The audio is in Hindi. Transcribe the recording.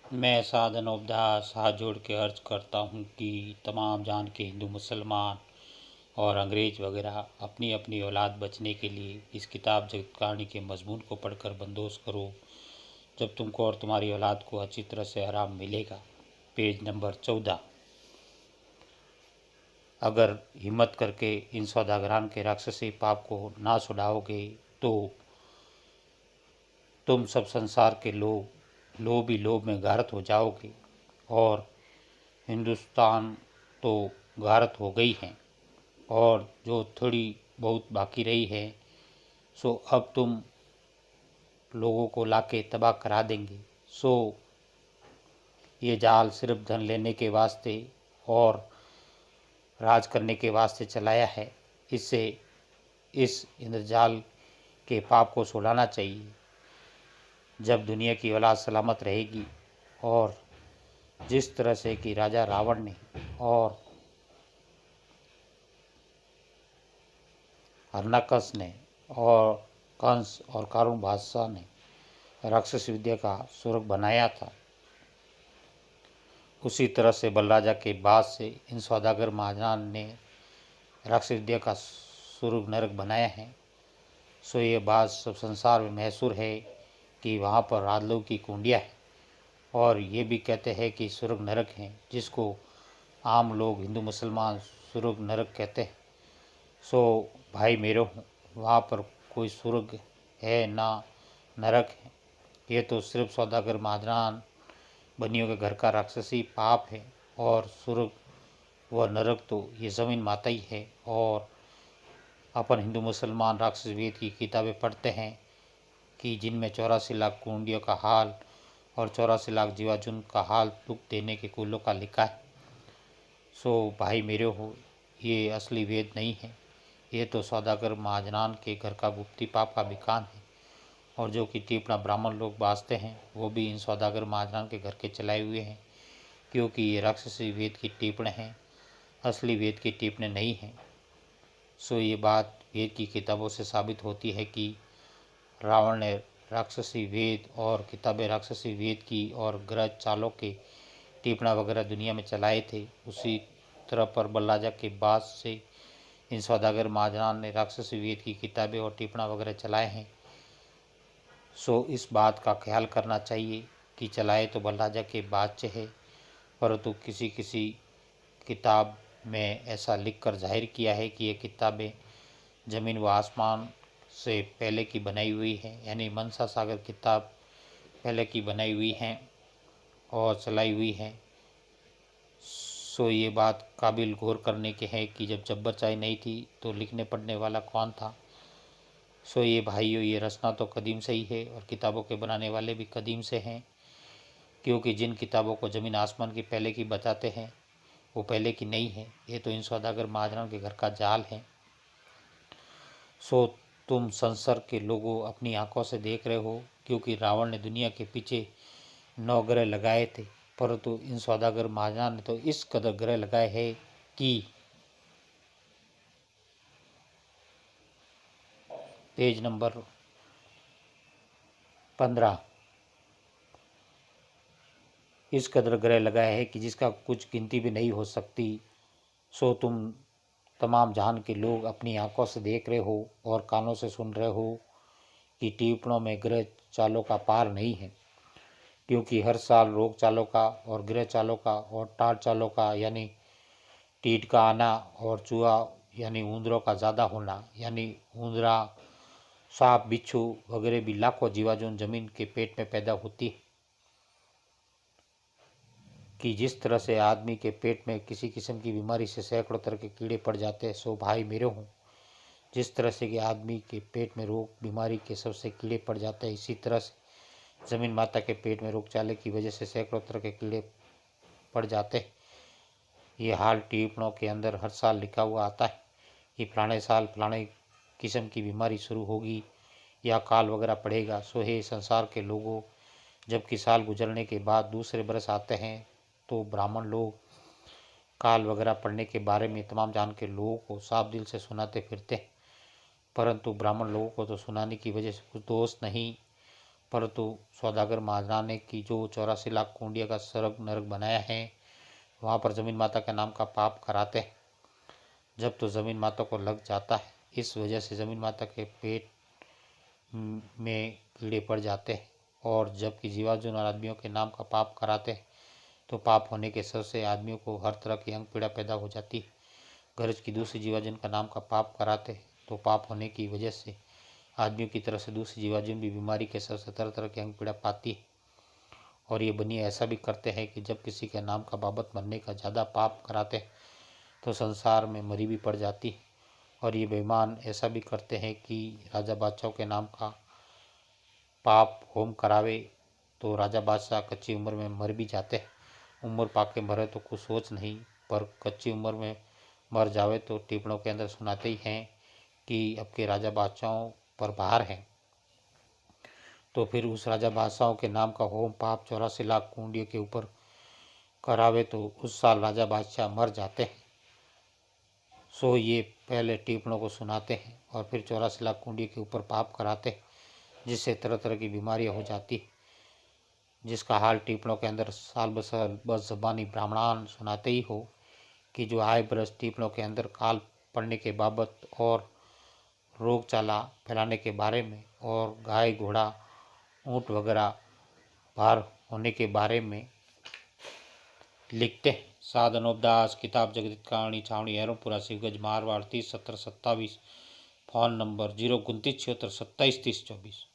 मैं साधन उपदास हाथ जोड़ के अर्ज करता हूँ कि तमाम जान के हिंदू मुसलमान और अंग्रेज वगैरह अपनी अपनी औलाद बचने के लिए इस किताब जगत कहानी के मजमून को पढ़कर बंदोश करो। जब तुमको और तुम्हारी औलाद को अच्छी तरह से आराम मिलेगा। Page number 14। अगर हिम्मत करके इन सौदागरान के राक्षसी पाप को ना छुड़ाओगे तो तुम सब संसार के लोभ ही लोभ में गारत हो जाओगे। और हिंदुस्तान तो गारत हो गई है और जो थोड़ी बहुत बाकी रही है सो अब तुम लोगों को लाके तबाह करा देंगे। सो ये जाल सिर्फ धन लेने के वास्ते और राज करने के वास्ते चलाया है। इससे इस इंद्रजाल के पाप को छुड़ाना चाहिए। जब दुनिया की औलाद सलामत रहेगी और जिस तरह से कि राजा रावण ने और हरणाकश ने और कंस और कारुण बादशाह ने राक्षस विद्या का सुरग बनाया था, उसी तरह से बलराजा के बाद से इन सौदागर महाजन ने राक्षस विद्या का सुरग नरक बनाया है। सो ये बात सब संसार में महसूर है कि वहाँ पर राजलोक की कुंडिया है और ये भी कहते हैं कि सुरग नरक हैं, जिसको आम लोग हिंदू मुसलमान सुरग नरक कहते हैं। सो भाई मेरे, वहाँ पर कोई सुरग है ना नरक है। ये तो सिर्फ सौदागर महाजन बनियों के घर का राक्षसी पाप है और सुरग व नरक तो ये ज़मीन माता ही है। और अपन हिंदू मुसलमान राक्षस वेद की किताबें पढ़ते हैं कि जिनमें 84 लाख कुंडियों का हाल और 84 लाख जीवाजुन का हाल दुख देने के कुलों का लिखा है। सो भाई मेरे हो, ये असली वेद नहीं है, ये तो सौदागर महाजनान के घर का गुप्ती पाप का विकान है। और जो कि टिप्पणा ब्राह्मण लोग बाजते हैं वो भी इन सौदागर महाजनान के घर के चलाए हुए हैं, क्योंकि ये राक्षसी वेद की टिप्पण हैं, असली वेद की टिप्पणी नहीं है। सो ये बात वेद की किताबों से साबित होती है कि रावण ने राक्षसी वेद और किताबें राक्षसी वेद की और ग्रह चालों के टिप्पणा वगैरह दुनिया में चलाए थे। उसी तरह पर बलराजा के बाद से इन सौदागर महाजनान ने राक्षसी वेद की किताबें और टिप्पणा वगैरह चलाए हैं। सो इस बात का ख्याल करना चाहिए कि चलाए तो बलराजा के बाद से है, परंतु किसी किसी किताब में ऐसा लिख कर जाहिर किया है कि ये किताबें ज़मीन व आसमान से पहले की बनाई हुई है, यानी मनसा सागर किताब पहले की बनाई हुई हैं और चलाई हुई हैं। सो ये बात काबिल गौर करने के है कि जब जब्बर चाय नहीं थी तो लिखने पढ़ने वाला कौन था। सो ये भाइयों, ये रचना तो कदीम से ही है और किताबों के बनाने वाले भी कदीम से हैं, क्योंकि जिन किताबों को ज़मीन आसमान की पहले की बताते हैं वो पहले की नहीं है। ये तो इन सौदागर महाजनों के घर का जाल है। सो तुम संसार के लोगों अपनी आंखों से देख रहे हो, क्योंकि रावण ने दुनिया के पीछे 9 ग्रह लगाए थे, परंतु इन सौदागर महाजन ने तो इस कदर ग्रह लगाए हैं कि पेज नंबर 15, इस कदर ग्रह लगाए हैं कि जिसका कुछ गिनती भी नहीं हो सकती। सो तुम तमाम जहान के लोग अपनी आंखों से देख रहे हो और कानों से सुन रहे हो कि टिप्पणों में ग्रह चालों का पार नहीं है, क्योंकि हर साल रोग चालों का और ग्रह चालों का और टार चालों का यानी टीट का आना और चूहा यानी ऊंदरों का ज़्यादा होना, यानी ऊंदरा सांप बिच्छू वगैरह भी लाखों जीवाजून जमीन के पेट में पैदा होती है। कि जिस तरह से आदमी के पेट में किसी किस्म की बीमारी से सैकड़ों तरह के कीड़े पड़ जाते हैं, सो भाई मेरे हूँ, जिस तरह से कि आदमी के पेट में रोग बीमारी के सबसे कीड़े पड़ जाते हैं, इसी तरह से ज़मीन माता के पेट में रोगचाले की वजह से सैकड़ों तरह के कीड़े पड़ जाते हैं। ये हाल टिप्पणों के अंदर हर साल लिखा हुआ आता है कि फलाने साल फलाने किस्म की बीमारी शुरू होगी या काल वगैरह पड़ेगा। सो हे संसार के लोगों, जबकि साल गुजरने के बाद दूसरे बरस आते हैं तो ब्राह्मण लोग काल वगैरह पढ़ने के बारे में तमाम जान के लोगों को साफ दिल से सुनाते फिरते हैं, परंतु ब्राह्मण लोगों को तो सुनाने की वजह से कुछ दोष नहीं, परंतु सौदागर महाजना ने की जो 84 लाख कुंडिया का स्वर्ग नरक बनाया है, वहाँ पर जमीन माता के नाम का पाप कराते हैं। जब तो जमीन माता को लग जाता है, इस वजह से जमीन माता के पेट में कीड़े पड़ जाते हैं। और जबकि जीवार्जुन और आदमियों के नाम का पाप कराते हैं, तो पाप होने के असर से आदमियों को हर तरह की अंग पीड़ा पैदा हो जाती है। गरज की दूसरी जीवार्जुन का नाम का पाप कराते हैं, तो पाप होने की वजह से आदमियों की तरफ से दूसरी जीवार्जुन भी बीमारी के असर से तरह तरह की अंग पीड़ा पाती है। और ये बनिए ऐसा भी करते हैं कि जब किसी के नाम का बाबत मरने का ज़्यादा पाप कराते हैं, तो संसार में मरी भी पड़ जाती है। और ये बेईमान ऐसा भी करते हैं कि राजा बादशाह के नाम का पाप होम करावे, तो राजा बादशाह कच्ची उम्र में मर भी जाते हैं। उम्र पाके मरे तो कुछ सोच नहीं, पर कच्ची उम्र में मर जावे तो टिप्पणों के अंदर सुनाते ही हैं कि अब के राजा बादशाहों पर भार है। तो फिर उस राजा बादशाहों के नाम का होम पाप 84 लाख कुंडियों के ऊपर करावे तो उस साल राजा बादशाह मर जाते हैं। सो ये पहले टिप्पणों को सुनाते हैं और फिर 84 लाख कुंडियों के ऊपर पाप कराते हैं, जिससे तरह तरह की बीमारियां हो जाती, जिसका हाल टिप्पणों के अंदर साल बसाल बस जबानी ब्राह्मणान सुनाते ही हो कि जो आय बरस टिप्पणों के अंदर काल पड़ने के बाबत और रोग चाला फैलाने के बारे में और गाय घोड़ा ऊँट वगैरह भार होने के बारे में लिखते हैं। साधनोपदास किताब जगदीत कहानी छावनी हैरोपुरा शिवगंज मारवाड़ 30 70 27। Phone number 029 76 27 30 24।